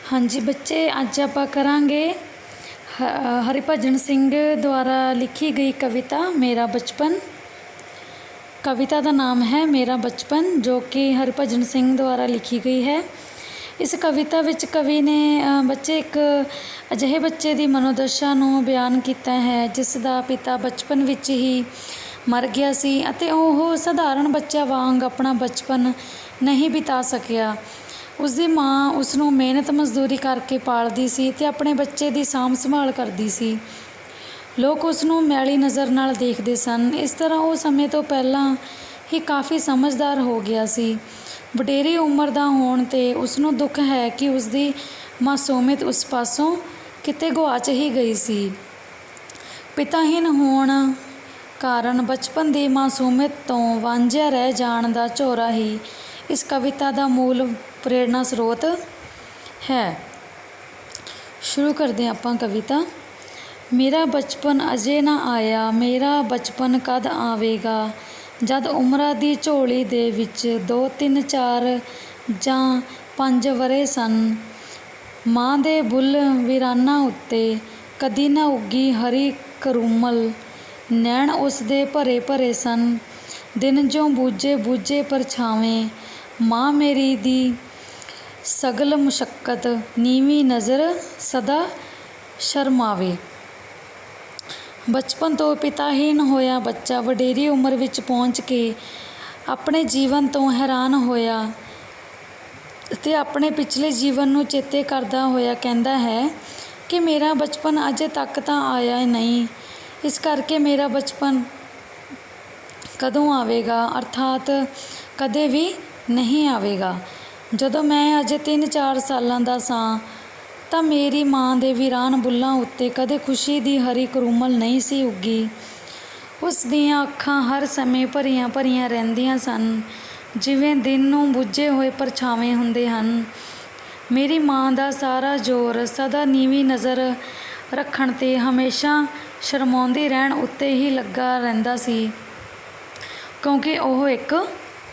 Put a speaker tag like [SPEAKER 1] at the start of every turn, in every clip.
[SPEAKER 1] हाँ जी बच्चे, अज आप करांगे हरिभजन सिंह द्वारा लिखी गई कविता मेरा बचपन। कविता का नाम है मेरा बचपन, जो कि हरिभजन सिंह द्वारा लिखी गई है। इस कविता विच कवि ने बच्चे एक अजिहे बच्चे की मनोदशा नूं बयान किया है जिस दा पिता बचपन विच ही मर गया सी अते ओह सधारण बच्चा वांग अपना बचपन नहीं बिता सकिया। उसकी माँ उसनूं मेहनत मजदूरी करके पालदी सी ते अपने बच्चे की साਂਭ संभाल करदी सी। लोग उसनूं मैली नज़र नाल देखदे सन। इस तरह वो समय तो पहलां ही काफ़ी समझदार हो गया सी। वडेरी उम्र दा होण ते उसनूं दुख है कि उसकी मासूमियत उस पासों किते गुआच ही गई सी। पिताहीन होण कारण बचपन की मासूमियत तो वांझिया रह जाण दा झोरा ही इस कविता का मूल प्रेरणा स्रोत है। शुरू करते हैं आपां कविता। मेरा बचपन अजे ना आया, मेरा बचपन कद आवेगा, जद उमरा दी झोली दे विच 2 3 4 जां 5 वरे सन। माँ दे बुल वीराना उत्ते कदी ना उगी हरी करूमल, नैण उसदे भरे भरे सन। दिन जो बूझे बूझे परछावें, माँ मेरी दी सगल मुशक्कत, नीवी नज़र सदा शर्मावे। बचपन तो पिताहीन होया बच्चा वडेरी उम्र विच पहुँच के अपने जीवन तो हैरान होया ते अपने पिछले जीवन नूं चेते करदा होया कहंदा है कि मेरा बचपन अजे तक तो आया नहीं, इस करके मेरा बचपन कदों आवेगा, अर्थात कदे भी नहीं आवेगा। जदों मैं अजे 3 4 सालां दा सां तां मेरी माँ दे वीरान बुल्लां उत्ते कदे खुशी दी हरी करूमल नहीं सी उगी। उस दियां अखां हर समय भरियां भरियां रहिंदियां सन, जिवें दिन नूं बुझे होए परछावें हुंदे हन। मेरी माँ दा सारा जोर सदा नीवी नज़र रखण ते हमेशा शर्माउंदी रहण उत्ते ही लगा रहिंदा सी, क्योंकि ओह एक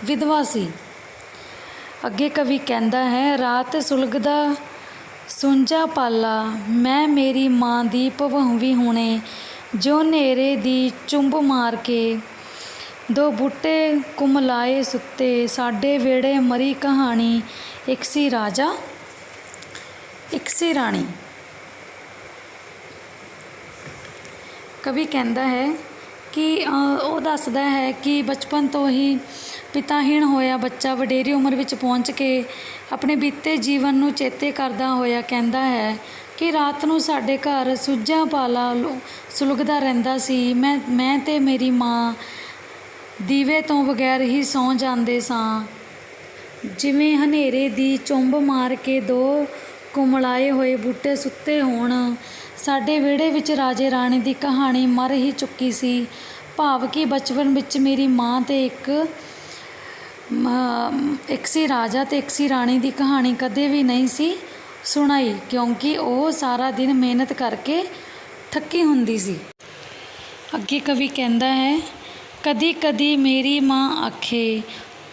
[SPEAKER 1] विधवा सी। अगे कवि कहंदा है, रात सुलगदा सुंझा पाला, मैं मेरी माँ दी भवहुवी हुणे, जो नेरे दी चुंब मार के 2 बूटे कुमलाए सुत्ते, साडे वेड़े मरी कहानी, एक सी राजा एक सी राणी। कवि कहंदा है कि वो दसदा है कि बचपन तो ही पिताहीन होया बच्चा वडेरी उम्र विच पहुँच के अपने बीते जीवन नूं चेते करदा होया कहंदा है कि रात नूं साडे घर सुੱਜਾ पाला सुलगदा रहिंदा सी। मैं ते मेरी माँ दीवे तो बगैर ही सौ जांदे सां। जिवें हनेरे दी चुंब मार के 2 कुमलाए होए बूटे सुੱਤੇ होण, साडे विहड़े विच राजे राणी दी कहानी मर ही चुकी सी। भाव कि बचपन विच मेरी माँ ते एक सी राजा ते एक सी राणी दी कहानी कदे भी नहीं सी सुनाई, क्योंकि वह सारा दिन मेहनत करके थकी हुंदी सी। अगे कवि कहंदा है, कदी कदी मेरी माँ आखे,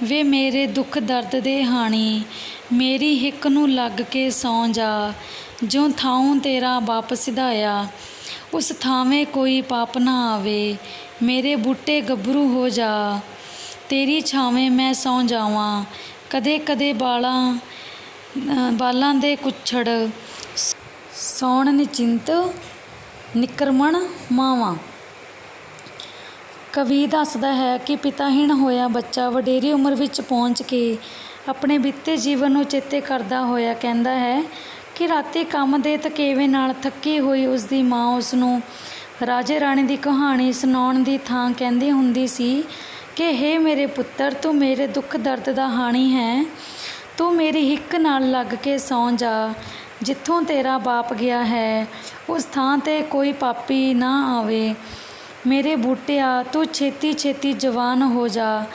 [SPEAKER 1] वे मेरे दुख दर्द दे हाणी, मेरी हिक नूं लग के सौ जा, जो थाऊं तेरा बाप सिधाया, उस थावें कोई पाप ना आवे, मेरे बूटे गभरू हो जा, तेरी छावें मैं सौ जावां। कदे कदे बालां दे कुछड़, सौण निचिंत निकरमण मावां। कवि दसदा है कि पिताहीन होया बच्चा वडेरी उम्र विच पहुँच के अपने बीते जीवन नूं चेते करदा होया कहंदा है कि राती काम दे थकेवे नाल थकी होई उसकी माँ उसनूं राजे राणी की कहानी सुनाउण दी थां कहंदी हुंदी सी कि हे मेरे पुत्तर, तू मेरे दुख दर्द दा हाणी है, तू मेरी हिक नाल लग के सौ जा, जिथों तेरा बाप गया है उस थां ते कोई पापी ना आवे, मेरे बूटिया तू छेती छेती जवान हो जा,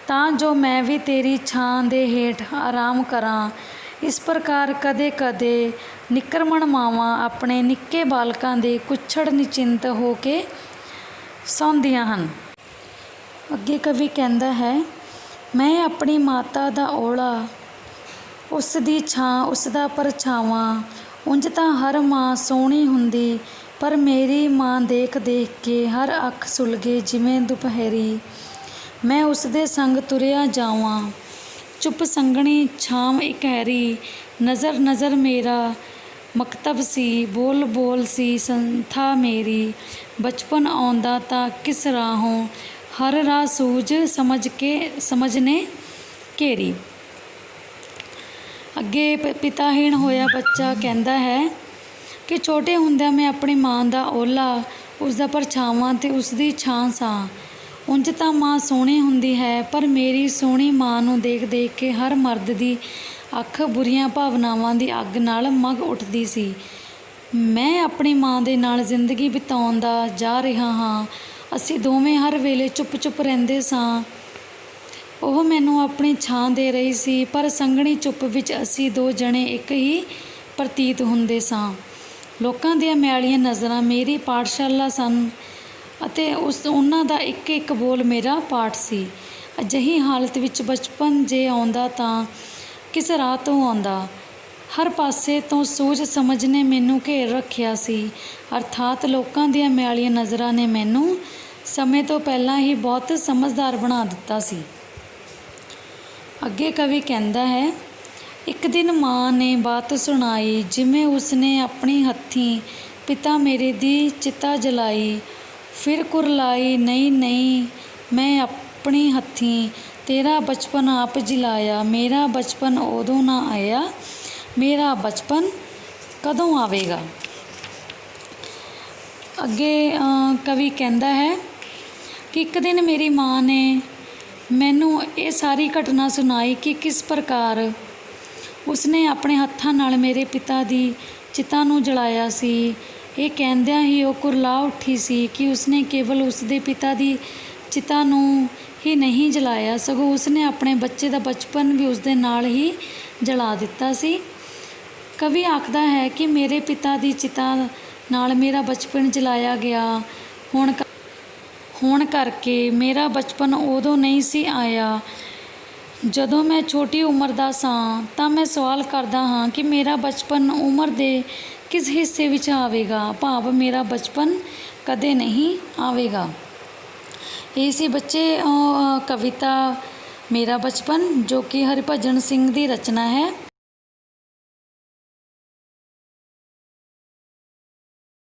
[SPEAKER 1] तां जो मैं भी तेरी छां दे हेठ आराम करां। इस प्रकार कदे कदे निकरमण मावां अपने निक्के बालकां दे कुछड़ निचिंत हो के सौंदियां हन। अगे कवि कहंदा है, मैं अपनी माता दा ओला ਉਸ ਦੀ ਛਾਂ, ਉਸ ਦਾ ਪਰਛਾਵਾਂ। ਉਂਝ ਤਾਂ ਹਰ ਮਾਂ ਸੋਹਣੀ ਹੁੰਦੀ, ਪਰ ਮੇਰੀ ਮਾਂ ਦੇਖ ਦੇਖ ਕੇ ਹਰ ਅੱਖ ਸੁਲਗੇ ਜਿਵੇਂ ਦੁਪਹਿਰੀ। ਮੈਂ ਉਸ ਦੇ ਸੰਗ ਤੁਰਿਆ ਜਾਵਾਂ, ਚੁੱਪ ਸੰਘਣੀ ਛਾਂਵ ਇਕਹਿਰੀ। ਨਜ਼ਰ ਨਜ਼ਰ ਮੇਰਾ ਮਕਤਬ ਸੀ, ਬੋਲ ਬੋਲ ਸੀ ਸੰਥਾ ਮੇਰੀ। ਬਚਪਨ ਆਉਂਦਾ ਤਾਂ ਕਿਸ ਰਾਹੋਂ, ਹਰ ਰਾਹ ਸੂਝ ਸਮਝ ਨੇ ਘੇਰੀ। ਅੱਗੇ ਪਿਤਾਹੀਣ ਹੋਇਆ ਬੱਚਾ ਕਹਿੰਦਾ ਹੈ ਕਿ ਛੋਟੇ ਹੁੰਦਿਆਂ ਮੈਂ ਆਪਣੀ ਮਾਂ ਦਾ ਓਹਲਾ, ਉਸ ਦਾ ਪਰਛਾਵਾਂ ਅਤੇ ਉਸ ਦੀ ਛਾਂ ਸਾਂ। ਉਂਝ ਤਾਂ ਮਾਂ ਸੋਹਣੀ ਹੁੰਦੀ ਹੈ, ਪਰ ਮੇਰੀ ਸੋਹਣੀ ਮਾਂ ਨੂੰ ਦੇਖ ਦੇਖ ਕੇ ਹਰ ਮਰਦ ਦੀ ਅੱਖ ਬੁਰੀਆਂ ਭਾਵਨਾਵਾਂ ਦੀ ਅੱਗ ਨਾਲ ਮੱਗ ਉੱਠਦੀ ਸੀ। ਮੈਂ ਆਪਣੀ ਮਾਂ ਦੇ ਨਾਲ ਜ਼ਿੰਦਗੀ ਬਿਤਾਉਂਦਾ ਜਾ ਰਿਹਾ ਹਾਂ। ਅਸੀਂ ਦੋਵੇਂ ਹਰ ਵੇਲੇ ਚੁੱਪ ਚੁੱਪ ਰਹਿੰਦੇ ਸਾਂ। ਉਹ ਮੈਨੂੰ ਆਪਣੀ ਛਾਂ ਦੇ ਰਹੀ ਸੀ, ਪਰ ਸੰਘਣੀ ਚੁੱਪ ਵਿੱਚ ਅਸੀਂ ਦੋ ਜਣੇ ਇੱਕ ਹੀ ਪ੍ਰਤੀਤ ਹੁੰਦੇ ਸਾਂ। ਲੋਕਾਂ ਦੀਆਂ ਮੈਲੀਆਂ ਨਜ਼ਰਾਂ ਮੇਰੀ ਪਾਠਸ਼ਾਲਾ ਸਨ ਅਤੇ ਉਹਨਾਂ ਦਾ ਇੱਕ ਇੱਕ ਬੋਲ ਮੇਰਾ ਪਾਠ ਸੀ। ਅਜਿਹੀ ਹਾਲਤ ਵਿੱਚ ਬਚਪਨ ਜੇ ਆਉਂਦਾ ਤਾਂ ਕਿਸ ਰਾਹ ਤੋਂ ਆਉਂਦਾ। ਹਰ ਪਾਸੇ ਤੋਂ ਸੂਝ ਸਮਝ ਨੇ ਮੈਨੂੰ ਘੇਰ ਰੱਖਿਆ ਸੀ, ਅਰਥਾਤ ਲੋਕਾਂ ਦੀਆਂ ਮੈਲੀਆਂ ਨਜ਼ਰਾਂ ਨੇ ਮੈਨੂੰ ਸਮੇਂ ਤੋਂ ਪਹਿਲਾਂ ਹੀ ਬਹੁਤ ਸਮਝਦਾਰ ਬਣਾ ਦਿੱਤਾ ਸੀ। ਅੱਗੇ ਕਵੀ ਕਹਿੰਦਾ ਹੈ, ਇੱਕ ਦਿਨ ਮਾਂ ਨੇ ਬਾਤ ਸੁਣਾਈ, ਜਿਵੇਂ ਉਸਨੇ ਆਪਣੀ ਹੱਥੀਂ ਪਿਤਾ ਮੇਰੇ ਦੀ ਚਿਤਾ ਜਲਾਈ। ਫਿਰ ਕੁਰਲਾਈ, ਨਹੀਂ ਨਹੀਂ ਮੈਂ ਆਪਣੀ ਹੱਥੀਂ ਤੇਰਾ ਬਚਪਨ ਆਪ ਜਿਲਾਇਆ। ਮੇਰਾ ਬਚਪਨ ਉਦੋਂ ਨਾ ਆਇਆ, ਮੇਰਾ ਬਚਪਨ ਕਦੋਂ ਆਵੇਗਾ। ਅੱਗੇ ਕਵੀ ਕਹਿੰਦਾ ਹੈ ਕਿ ਇੱਕ ਦਿਨ ਮੇਰੀ ਮਾਂ ਨੇ ਮੈਨੂੰ ਇਹ ਸਾਰੀ ਘਟਨਾ ਸੁਣਾਈ ਕਿ ਕਿਸ ਪ੍ਰਕਾਰ ਉਸਨੇ ਆਪਣੇ ਹੱਥਾਂ ਨਾਲ ਮੇਰੇ ਪਿਤਾ ਦੀ ਚਿਤਾ ਨੂੰ ਜਲਾਇਆ ਸੀ। ਇਹ ਕਹਿੰਦਿਆਂ ਹੀ ਉਹ ਕੁਰਲਾ ਉੱਠੀ ਸੀ ਕਿ ਉਸਨੇ ਕੇਵਲ ਉਸਦੇ ਪਿਤਾ ਦੀ ਚਿਤਾ ਨੂੰ ਹੀ ਨਹੀਂ ਜਲਾਇਆ, ਸਗੋਂ ਉਸਨੇ ਆਪਣੇ ਬੱਚੇ ਦਾ ਬਚਪਨ ਵੀ ਉਸਦੇ ਨਾਲ ਹੀ ਜਲਾ ਦਿੱਤਾ ਸੀ। ਕਵੀ ਆਖਦਾ ਹੈ ਕਿ ਮੇਰੇ ਪਿਤਾ ਦੀ ਚਿਤਾ ਨਾਲ ਮੇਰਾ ਬਚਪਨ ਜਲਾਇਆ ਗਿਆ ਹੋਣ ਕਰਕੇ ਮੇਰਾ ਬਚਪਨ ਉਦੋਂ ਨਹੀਂ ਸੀ ਆਇਆ ਜਦੋਂ ਮੈਂ ਛੋਟੀ ਉਮਰ ਦਾ ਸਾਂ। ਤਾਂ ਮੈਂ ਸਵਾਲ ਕਰਦਾ ਹਾਂ ਕਿ ਮੇਰਾ ਬਚਪਨ ਉਮਰ ਦੇ ਕਿਸ ਹਿੱਸੇ ਵਿੱਚ ਆਵੇਗਾ, ਭਾਵ ਮੇਰਾ ਬਚਪਨ ਕਦੇ ਨਹੀਂ ਆਵੇਗਾ। ਇਹ ਸੀ ਬੱਚੇ ਕਵਿਤਾ ਮੇਰਾ ਬਚਪਨ, ਜੋ ਕਿ ਹਰਿਭਜਨ ਸਿੰਘ ਦੀ ਰਚਨਾ ਹੈ।